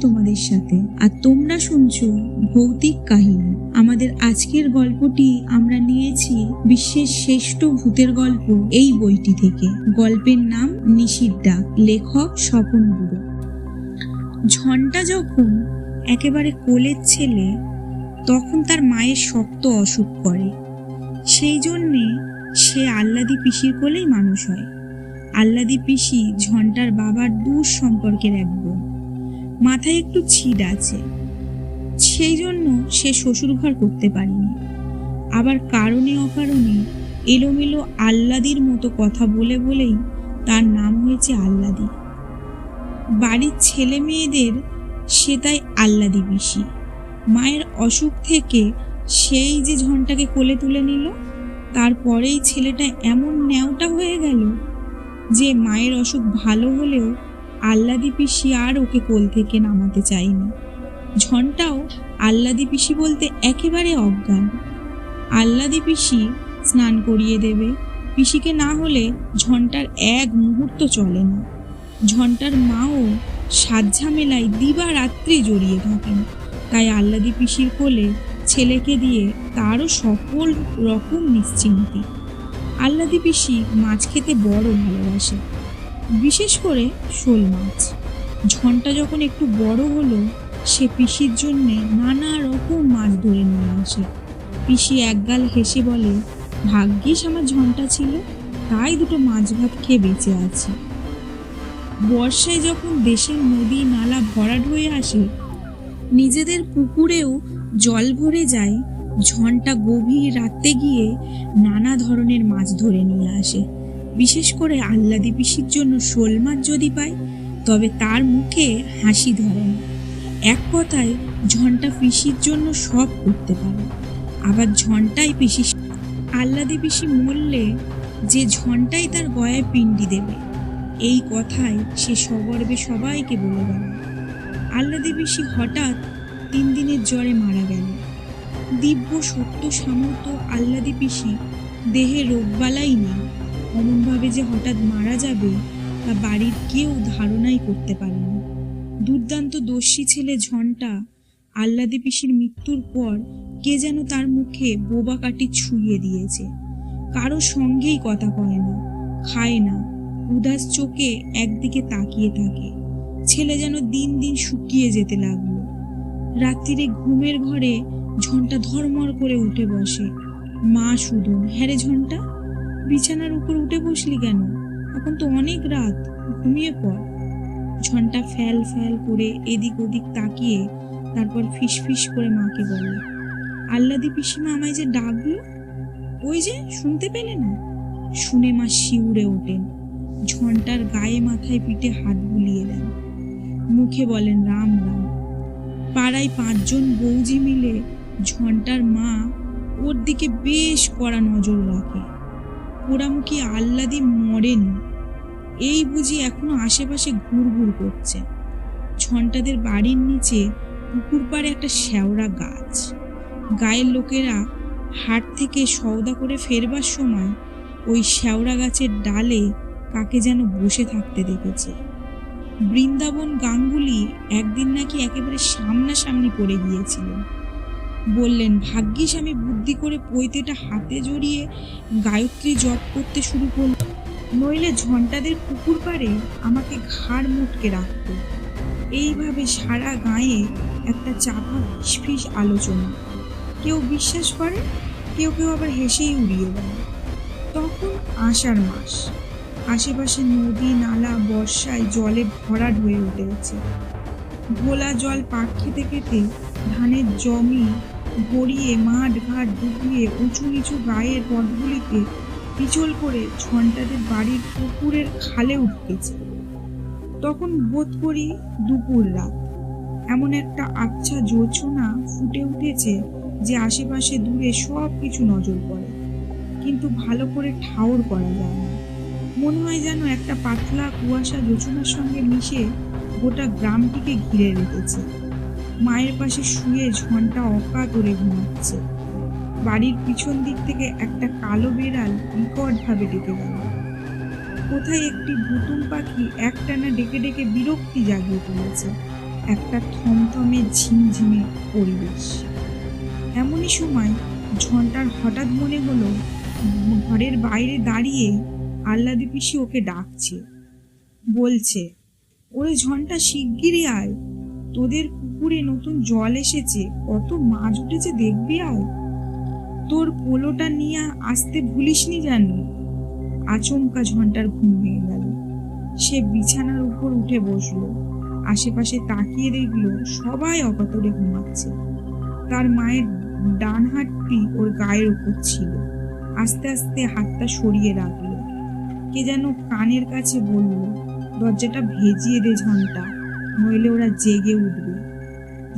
তোমাদের সাথে, আর তোমরা শুনছো ভৌতিক কাহিনী। আমাদের আজকের গল্পটি আমরা নিয়েছি বিশ্বের শ্রেষ্ঠ ভূতের গল্প এই বইটি থেকে। গল্পের নাম নিশির ডাক, লেখক স্বপন বুড়ো। ঝন্টা যখন একেবারে কোলের ছেলে, তখন তার মায়ের শক্ত অসুখ করে। সেই জন্যে সে আল্লাদি পিসির কোলেই মানুষ হয়। আল্লাদি পিসি ঝন্টার বাবার দূর সম্পর্কের এক বোন। মাথায় একটু ছিট আছে, সেই জন্য সে শ্বশুরঘর করতে পারেনি। আবার কারণে অকারণে এলোমেলো আল্লাদির মতো কথা বলে বলেই তার নাম হয়েছে আল্লাদি। বাড়ির ছেলে মেয়েদের সে তাই আল্লাদি পিসি। মায়ের অসুখ থেকে সেই যে ঝন্টাকে কোলে তুলে নিল, তারপরেই ছেলেটা এমন ন্যাওটা হয়ে গেল যে মায়ের অসুখ ভালো হলেও আল্লাদি পিসি আর ওকে কোল থেকে নামাতে চায়নি। ঝন্টাও আল্লাদি পিসি বলতে একেবারে অজ্ঞান। আল্লাদি পিসি স্নান করিয়ে দেবে, পিসিকে না হলে ঝন্টার এক মুহূর্ত চলে না। ঝন্টার মাও সাজঝামেলায় দিবারাত্রি জড়িয়ে থাকেন। তাই আল্লাদি পিসির কোলে ছেলেকে দিয়ে তারও সকল রকম নিশ্চিন্তি। আল্লাদি পিসি মাছ খেতে বড় ভালোবাসে, বিশেষ করে শোল মাছ। ঝন্টা যখন একটু বড় হলো, সে পিসির জন্যে নানা রকম মাছ ধরে নিয়ে আসে। পিসি একগাল হেসে বলে, ভাগ্যিস আমার ঝন্টা ছিল, তাই দুটো মাছ ভাত খেয়ে বেঁচে আছে। বর্ষায় যখন দেশের নদী নালা ভরাট হয়ে আসে, নিজেদের পুকুরেও জল ভরে যায়, ঝন্টা গভীর রাতে গিয়ে নানা ধরনের মাছ ধরে নিয়ে আসে। বিশেষ করে আল্লাদি পিসির জন্য শোল মাছ যদি পায়, তবে তার মুখে হাসি ধরে না। এক কথায় ঝন্টা পিসির জন্য সব করতে পারে। আবার ঝন্টাই পিসি, আল্লাদি পিসি মরলে যে ঝন্টাই তার গয়ায় পিণ্ডি দেবে, এই কথায় সে সগর্বে সবাইকে বলে গেল। আল্লাদি পিসি হঠাৎ 3 দিনের জ্বরে মারা গেল। দিব্য সত্য সামর্থ্য আল্লাদি পিসি, দেহে রোগবালাই নেই। অমনভাবে যে হঠাৎ মারা যাবে তা বাড়ির কেউ ধারণাই করতে পারেনি। দুর্দান্ত দস্যি ছেলে ঝন্টা আল্লাদি পিসির মৃত্যুর পর কে যেন তার মুখে বোবা কাঠি ছুঁয়ে দিয়েছে। কারো সঙ্গেই কথা কয় না, খায় না, উদাস চোখে একদিকে তাকিয়ে থাকে। ছেলে যেন দিন দিন শুকিয়ে যেতে লাগলো। রাত্রিরে ঘুমের ঘরে ঝন্টা ধর্মর করে উঠে বসে। মা শুধন, হ্যাঁ রে ঝন্টা, বিছানার উপর উঠে বসলি কেন? এখন তো অনেক রাত, ঘুমিয়ে পড়। ঝন্টা ফ্যাল ফ্যাল করে এদিক ওদিক তাকিয়ে তারপর ফিস ফিস করে মাকে বলে, আল্লাদি পিসিমা আমায় যে ডাকলো, ওই যে শুনতে পেলে না? শুনে মা শিউরে ওঠেন, ঝন্টার গায়ে মাথায় পিঠে হাত বুলিয়ে দেন, মুখে বলেন রাম রাম। পাড়ায় 5 জন বৌজি মিলে ঝন্টার মা ওর দিকে বেশ কড়া নজর রাখে। পোড়ামুখী আল্লাদি মরেনি, এই বুঝি এখনো আশেপাশে ঘুরঘুর করছে। ঝন্টাদের বাড়ির নিচে পুকুর পাড়ে একটা শেওড়া গাছ। গায়ের লোকেরা হাট থেকে সওদা করে ফেরবার সময় ওই শেওড়া গাছের ডালে কাকে যেন বসে থাকতে দেখেছে। বৃন্দাবন গাঙ্গুলি একদিন নাকি একেবারে সামনাসামনি পড়ে গিয়েছিলেন। বললেন, ভাগ্যিস আমি বুদ্ধি করে পৈতেটা হাতে জড়িয়ে গায়ত্রী জপ করতে শুরু করল, নইলে ঝন্টাদের পুকুর পাড়ে আমাকে ঘাড় মুটকে রাখত। এইভাবে সারা গায়ে একটা চাপা ফিসফিস আলোচনা। কেউ বিশ্বাস করে, কেউ কেউ আবার হেসেই উড়িয়ে দেয়। তখন আষাঢ় মাস, আশেপাশে নদী নালা বর্ষায় জলে ভরাট হয়ে উঠেছে। ঘোলা জল পাক খেতে খেতে ধানের জমি ভরিয়ে মাঠ ঘাট ডুবিয়ে উঁচু নিচু গায়ের পথগুলিতে পিছল করে ঝন্টাদের বাড়ির পুকুরের খালে উঠতেছে। তখন বোধ করি দুপুর রাত। এমন একটা আচ্ছা জোছনা ফুটে উঠেছে যে আশেপাশে দূরে সব কিছু নজর পড়ে, কিন্তু ভালো করে ঠাউর করা যায় না। মনে হয় যেন একটা পাতলা কুয়াশা জোছনার সঙ্গে মিশে গোটা গ্রামটিকে ঘিরে রেখেছে। মায়ের পাশে শুয়ে ঝন্টা অকাতরে ঘুমাচ্ছে। বাড়ির পিছন দিক থেকে একটা কালো বেড়াল বিকট ভাবে ডেকে গেল। কোথায় একটি ভুতুম পাখি একটানা ডেকে ডেকে বিরক্তি জাগিয়ে তুলেছে। একটা থমথমে ঝিমঝিমে পরিবেশ। এমনই সময় ঝন্টার হঠাৎ মনে হলো ঘরের বাইরে দাঁড়িয়ে আহ্লাদি পিসি ওকে ডাকছে, বলছে, ওরে ঝন্টা, শিগগিরই আয়, তোদের পুকুরে নতুন জল এসেছে, কত মাছ উঠেছে দেখবি, আয়, তোর পোলোটা নিয়ে আসতে ভুলিসনি যেন। আচমকা ঝন্টার ঘুম ভেঙে গেল। সে বিছানার উপর উঠে বসলো। আশেপাশে তাকিয়ে দেখলো সবাই অকাতরে ঘুমাচ্ছে। তার মায়ের ডান হাতটি ওর গায়ের উপর ছিল। আস্তে আস্তে হাতটা সরিয়ে রাখলো। কে যেন কানের কাছে বলল, দরজাটা ভেজিয়ে দে ঝন্টা, নইলে ওরা জেগে উঠবে।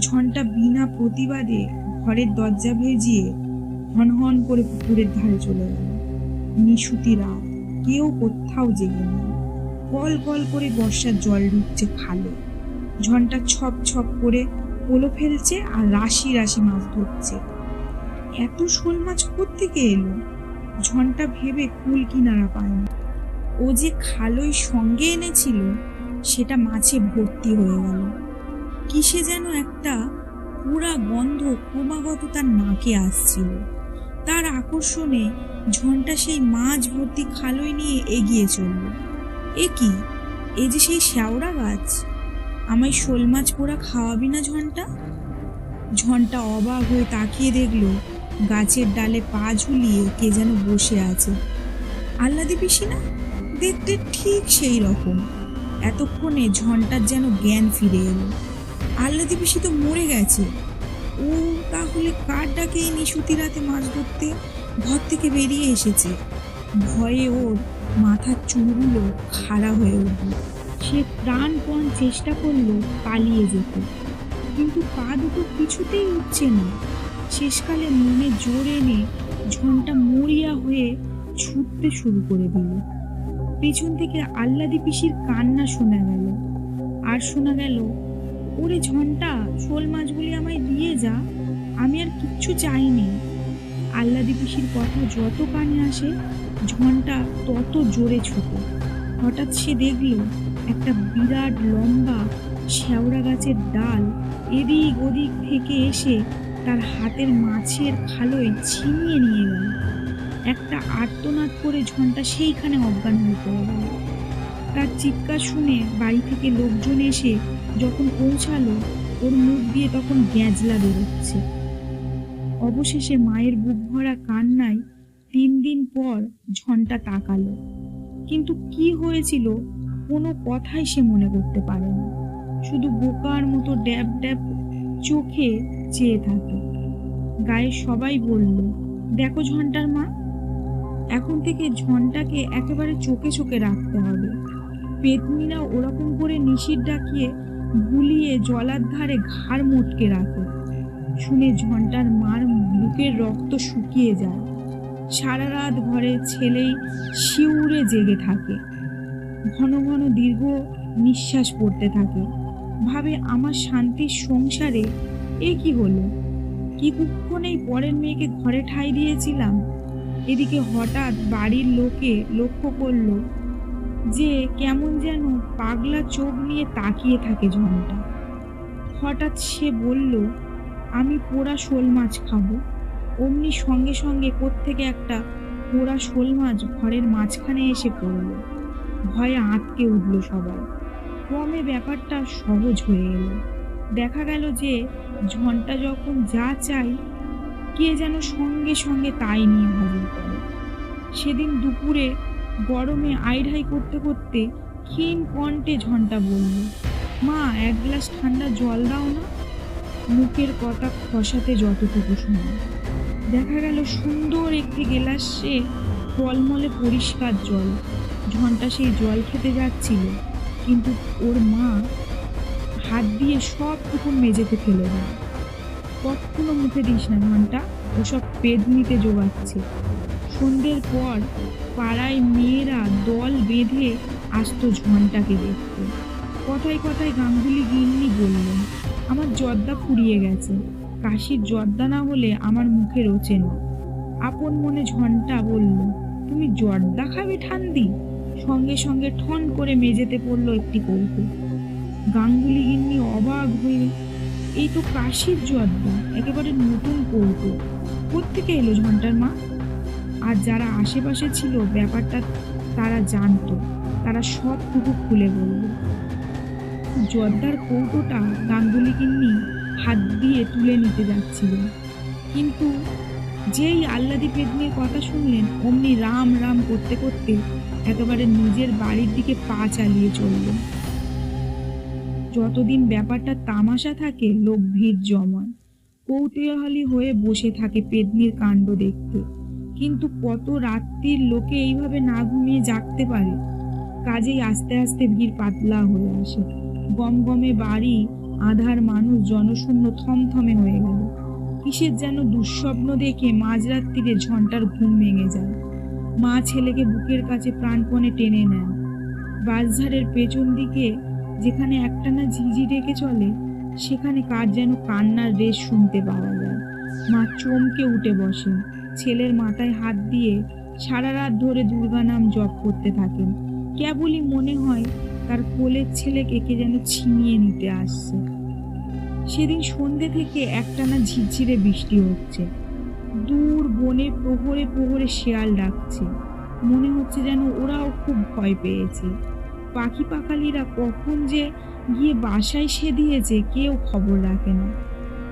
ঝন্টা বিনা প্রতিবাদে ঘরের দরজা ভেজিয়ে হনহন করে পুকুরের ধারে চলে গেল। নিশুতি রাত, কেউ কোথাও জেগে নেই। কল কল করে বর্ষার জল ঢুকছে খালে। ঝন্টা ছপ ছপ করে পোলো ফেলছে আর রাশি রাশি মাছ ধরছে। এত শোল মাছ কোত্থেকে এলো? ঝন্টা ভেবে কুল কিনারা পায়নি। ও যে খালই সঙ্গে এনেছিল সেটা মাছে ভর্তি হয়ে গেল। কিসে যেন একটা পুরা গন্ধ ক্রমাগত তার নাকে আসছিল। তার আকর্ষণে ঝন্টা সেই মাছ ভর্তি খালই নিয়ে এগিয়ে চলল। এ কি, এ যে সেই শ্যাওড়া গাছ! আমায় শোল মাছ পোড়া খাওয়াবি না ঝন্টা? ঝন্টা অবাক হয়ে তাকিয়ে দেখলো গাছের ডালে পা ঝুলিয়ে কে যেন বসে আছে। আহ্লাদি পিসি না? দেখতে ঠিক সেই রকম। এতক্ষণে ঝন্টার যেন জ্ঞান ফিরে এলো। আহ্লাদি পিসি তো মরে গেছে। ও তাহলে কার ডাকে এই নিশুতি রাতে মাছ ধরতে ঘর থেকে বেরিয়ে এসেছে? ভয়ে ওর মাথার চুলগুলো খাড়া হয়ে উঠল। সে প্রাণপণ চেষ্টা করলো পালিয়ে যেতে, কিন্তু পা দুটো কিছুতেই উঠছে না। শেষকালে মনে জোর এনে ঝন্টা মরিয়া হয়ে ছুটতে শুরু করে দিল। পেছন থেকে আহ্লাদি পিসির কান্না শোনা গেল। আর শোনা গেল, ওরে ঝন্টা, শোল মাছগুলি আমায় দিয়ে যা, আমি আর কিচ্ছু চাইনি। আহ্লাদি পিসির কথা যত কানে আসে ঝন্টা তত জোরে ছোটে। হঠাৎ সে দেখল একটা বিরাট লম্বা শ্যাওড়া গাছের ডাল এদিক ওদিক থেকে এসে তার হাতের মাছের খালোয় ছিনিয়ে নিয়ে গেল। একটা আর্তনাদ করে ঝন্টা সেইখানে অজ্ঞান হয়ে পড়ে গেল। তার চিৎকার শুনে বাড়ি থেকে লোকজন এসে যখন পৌঁছালো, ওর মুখ দিয়ে তখন গ্যাঁজলা বেরোচ্ছে। অবশেষে মায়ের বুক ভরা কান্নায় 3 দিন পর ঝন্টা তাকালো, কিন্তু কি হয়েছিল কোনো কথাই সে মনে করতে পারে না। শুধু বোকার মতো ড্যাব ড্যাব চোখে চেয়ে থাকে। গায়ে সবাই বলল, দেখো ঝন্টার মা, এখন থেকে ঝন্টাকে একেবারে চোখে চোখে রাখতে হবে। পেতনিরা ওরকম করে নিশির ডাকিয়ে গুলিয়ে জলার ধারে ঘাড় মোটকে রাখে। শুনে ঝন্টার মার বুকের রক্ত শুকিয়ে যায়। সারা রাত ঘরে ছেলেই শিউরে জেগে থাকে। ঘন ঘন দীর্ঘ নিঃশ্বাস পড়তে থাকে। ভাবে, আমার শান্তির সংসারে এ কি হলো? কি কুক্ষণেই পরের মেয়েকে ঘরে ঠাঁই দিয়েছিলাম। এদিকে হঠাৎ বাড়ির লোকে লক্ষ্য করলো যে কেমন যেন পাগলা চোখ নিয়ে তাকিয়ে থাকে ঝন্টা। হঠাৎ সে বলল, আমি পোড়া শোল মাছ খাবো। অমনি সঙ্গে সঙ্গে কোত্থেকে একটা পোড়া শোল মাছ ঘরের মাঝখানে এসে পড়ল। ভয়ে আঁতকে উঠল সবাই। ক্রমে ব্যাপারটা সহজ হয়ে এলো। দেখা গেল যে ঝন্টা যখন যা চাই কে যেন সঙ্গে সঙ্গে তাই নিয়ে হাজির করে। সেদিন দুপুরে গরমে আইঢাই করতে করতে ক্ষীণ কণ্ঠে ঝন্টা বলল, মা, 1 গ্লাস ঠান্ডা জল দাও না। মুখের কথা খসাতে যতটুকু সময়, দেখা গেল সুন্দর একটি গেলাসে টলমলে পরিষ্কার জল। ঝন্টা সেই জল খেতে যাচ্ছিল, কিন্তু ওর মা হাত দিয়ে সবটুকু মেঝেতে ফেলে দেয়। কখনো মুখে দিস না ঝন্টা, ওসব পেদনিতে জোগাচ্ছে। সন্ধ্যের পর পাড়ায় মেয়েরা দল বেঁধে আসতো ঝন্টাকে দেখতে। কথায় কথায় গাঙ্গুলি গিন্নি বললেন, আমার জর্দা ফুরিয়ে গেছে, কাশির জর্দা না হলে আমার মুখে রোচে না। আপন মনে ঝন্টা বলল, তুমি জর্দা খাবে ঠান্ডি? সঙ্গে সঙ্গে ঠন করে মেঝেতে পড়লো একটি কৌটো। গাঙ্গুলি গিন্নি অবাক হয়ে, এই তো কাশির জর্দা, একেবারে নতুন কৌটো, কোত্থেকে এলো ঝন্টার মা? আর যারা আশেপাশে ছিল ব্যাপারটা তারা জানতো, তারা সবটুকু খুলে বলল। জর্দার কৌটোটা গাঙ্গুলি গিন্নি হাত দিয়ে তুলে নিতে যাচ্ছিল, কিন্তু যেই আহ্লাদি পেতনির কথা শুনলেন অমনি রাম রাম করতে করতে একেবারে নিজের বাড়ির দিকে পা চালিয়ে চললেন। যতদিন ব্যাপারটা তামাশা থাকে লোক ভিড় জমায়, কৌতূহলী হয়ে বসে থাকে পেতনির কাণ্ড দেখতে, কিন্তু কত রাত্রির লোকে এইভাবে না ঘুমিয়ে জাগতে পারে? কাজেই আস্তে আস্তে ভিড় পাতলা হয়ে আসে। গমগমে বাড়ি, আধার মানুষ, জনশূন্য থমথমে হয়ে গেল। কিসের যেন দুঃস্বপ্ন দেখে মাঝরাত্রিরে ঝন্টার ঘুম ভেঙে যায়। মা ছেলেকে বুকের কাছে প্রাণপণে টেনে নেন। বাঁশঝাড়ের পেছন দিকে যেখানে একটানা ঝিঝি ডেকে চলে, সেখানে কার যেন কান্নার রেশ শুনতে পাওয়া যায়। মা চমকে উঠে বসেন, ছেলের মাথায় হাত দিয়ে সারা রাত ধরে দুর্গা নাম জপ করতে থাকেন। কেবলই মনে হয় তার কোলের ছেলেকে কে যেন ছিনিয়ে নিতে আসছে। সেদিন সন্ধ্যে থেকে একটানা ঝিরঝিরে বৃষ্টি হচ্ছে। দূর বনে প্রহরে প্রহরে শেয়াল ডাকছে, মনে হচ্ছে যেন ওরাও খুব ভয় পেয়েছে। পাখি পাখালিরা কখন যে গিয়ে বাসায় সেধিয়েছে কেউ খবর রাখে না।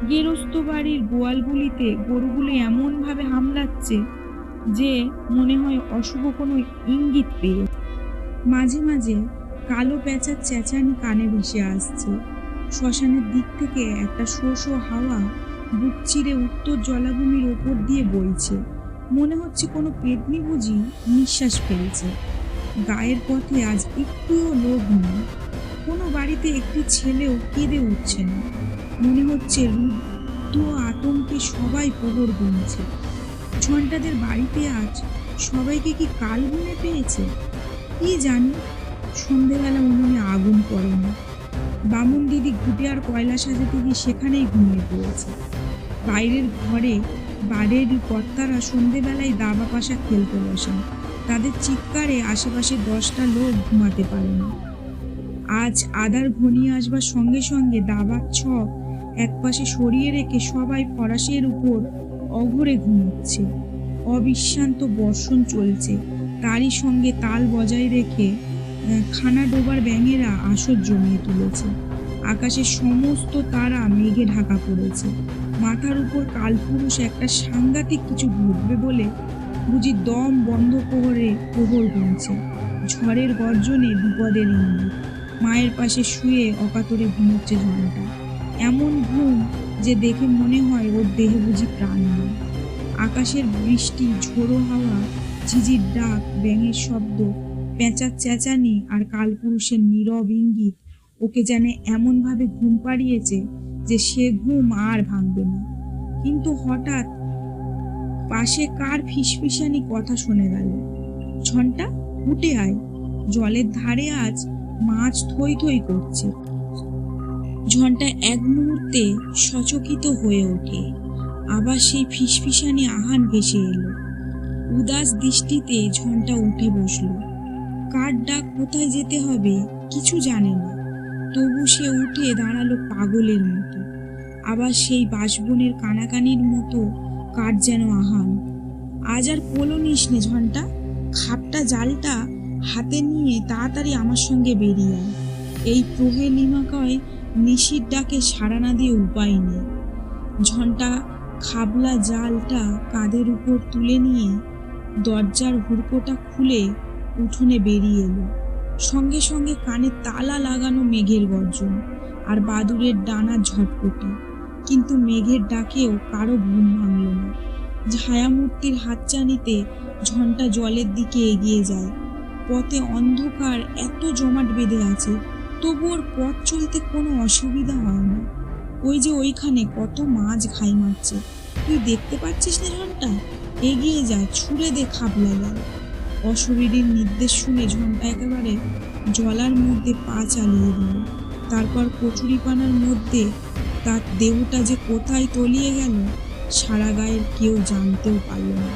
গেরস্ত বাড়ির গোয়ালগুলিতে গরুগুলি এমনভাবে হামলাচ্ছে যে মনে হয় অশুভ কোনো ইঙ্গিত পেয়ে। মাঝে মাঝে কালো প্যাঁচার চেঁচানি কানে ভেসে আসছে। শ্মশানের দিক থেকে একটা শো শো হাওয়া বুক চিরে উত্তর জলাভূমির ওপর দিয়ে বইছে। মনে হচ্ছে কোনো পেতনি বুঝি নিঃশ্বাস ফেলছে। গায়ের পথে আজ একটুও লোক নেই। কোনো বাড়িতে একটি ছেলেও কেঁদে উঠছে না। মনে হচ্ছে রুদ্ধ আতঙ্কে সবাই প্রহর গুনছে। ঝন্টাদের বাড়িতে আজ সবাইকে কি কাল গুনে পেয়েছে কি জানি। সন্ধেবেলা উনুনে আগুন পড়েনি। বামুন দিদি ঘুটে আর কয়লা সাজাতে গিয়ে সেখানেই ঘুমিয়ে পড়েছে। বাইরের ঘরে বাড়ির কর্তারা সন্ধেবেলায় দাবা পাশা খেলতে বসেন। তাদের চিৎকারে আশেপাশে 10টা লোক ঘুমাতে পারে না। আজ আধার ঘনিয়ে আসবার সঙ্গে সঙ্গে দাবার ছক একপাশে সরিয়ে রেখে সবাই ফরাসের উপর অঘরে ঘুমোচ্ছে। অবিশ্রান্ত বর্ষণ চলছে, তারই সঙ্গে তাল বজায় রেখে খানা ডোবার ব্যাঙেরা আসর জমিয়ে তুলেছে। আকাশের সমস্ত তারা মেঘে ঢাকা পড়েছে। মাথার উপর কালপুরুষ একটা সাংঘাতিক কিছু ঘটবে বলে বুঝি দম বন্ধ করে প্রহর গুনছে। ঝড়ের গর্জনে বিপদের ইঙ্গিত। মায়ের পাশে শুয়ে অকাতরে ঘুমোচ্ছে ঝন্টা। এমন ঘুম যে দেখে মনে হয় ওর দেহে বুঝি প্রাণ নেই। আকাশের বৃষ্টি, ঝোড়ো হাওয়া, ঝিঝির ডাক, ব্যাঙের শব্দ, পেঁচার চেঁচানি আর কালপুরুষের নীরব ইঙ্গিত ওকে যেন এমনভাবে ঘুম পাড়িয়েছে যে সে ঘুম আর ভাঙবে না। কিন্তু হঠাৎ পাশে কার ফিসফিসানি কথা শুনে গেল। ঝন্টা, উঠে আয়, জলের ধারে আজ মাছ থই থই করছে। ঝন্টা এক মুহূর্তে সচকিত হয়ে ওঠে। আবার সেই ফিসফিসানি আহান ভেসে এলো। উদাস দৃষ্টিতে ঝন্টা উঠে বসলো। কার ডাক, কোথায় যেতে হবে কিছু জানে না, তবু সে উঠে দাঁড়ালো পাগলের মতো। আবার সেই বাঁশবনের কানাকানির মতো কার যেন আহান। আজ আর পোলো নিস নে ঝন্টা, খাপটা জালটা হাতে নিয়ে তাড়াতাড়ি আমার সঙ্গে বেরিয়ে আয়। এই প্রহেলিমাকয় নিশির ডাকে সাড়া না দিয়ে উপায় নেই। ঝন্টা খাবলা জালটা কাঁধের উপর তুলে নিয়ে দরজার হুড়কোটা খুলে উঠোনে বেরিয়ে এলো। সঙ্গে সঙ্গে কানে তালা লাগানো মেঘের গর্জন আর বাদুড়ের ডানার ঝটপটি। কিন্তু মেঘের ডাকেও কারো ঘুম ভাঙল না। ছায়ামূর্তির হাতছানিতে ঝন্টা জলের দিকে এগিয়ে যায়। পথে অন্ধকার এত জমাট বেঁধে আছে, তবু ওর পথ চলতে কোনো অসুবিধা হয় না। ওই যে ওইখানে কত মাছ ঘাই মারছে, তুই দেখতে পাচ্ছিস না ঝন্টা? এগিয়ে যা, ছুঁড়ে দে খাবলা জাল। অশরীরীর নির্দেশ শুনে ঝন্টা একেবারে জলার মধ্যে পা চালিয়ে দিল। তারপর কচুরিপানার মধ্যে তার দেহটা যে কোথায় তলিয়ে গেল সারা গায়ের কেউ জানতেও পারল না।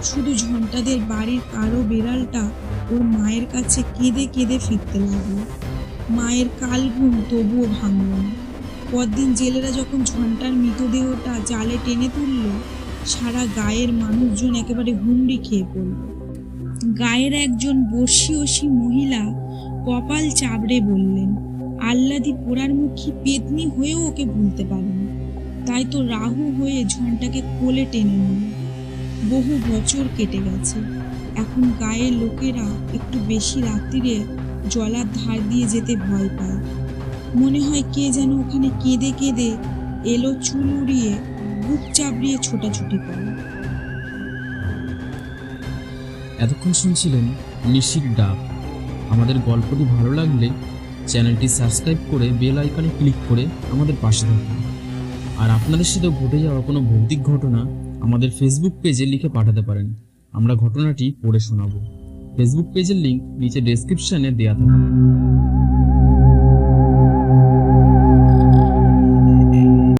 শুধু ঝন্টাদের বাড়ির কারো বেড়ালটা ওর মায়ের কাছে কেঁদে কেঁদে ফিরতে লাগলো। মায়ের কাল ঘুম তবুও ভাঙল না। পরদিন জেলেরা যখন ঝন্টার মৃতদেহটা জালে টেনে তুলল, সারা গায়ের মানুষজন একেবারে হুমড়ি খেয়ে পড়ল। গায়ের একজন বর্ষীয়সী মহিলা কপাল চাবড়ে বললেন, আহ্লাদি পোড়ার মুখী পেতনি হয়েও ওকে ভুলতে পারেনি, তাই তো রাহু হয়ে ঝন্টাকে কোলে টেনে নিল। বহু বছর কেটে গেছে, এখন গায়ের লোকেরা একটু বেশি রাত্রিরে জলার ধার দিয়ে যেতে ভয় পায়। মনে হয় কে যেন ওখানে কেঁদে কেঁদে এলো, চুল উড়িয়ে বুক চাবড়িয়ে ছোটাছুটি করে। এতক্ষণ শুনছিলেন নিশির ডাক। আমাদের গল্পটি ভালো লাগলে চ্যানেলটি সাবস্ক্রাইব করে বেল আইকনে ক্লিক করে আমাদের পাশে থাকুন। আর আপনাদের সাথে ঘটে যাওয়া কোনো ভৌতিক ঘটনা আমাদের ফেসবুক পেজে লিখে পাঠাতে পারেন, আমরা ঘটনাটি পড়ে শোনাবো। ফেসবুক পেজের লিংক নিচে ডেসক্রিপশনে দেওয়া থাকবে।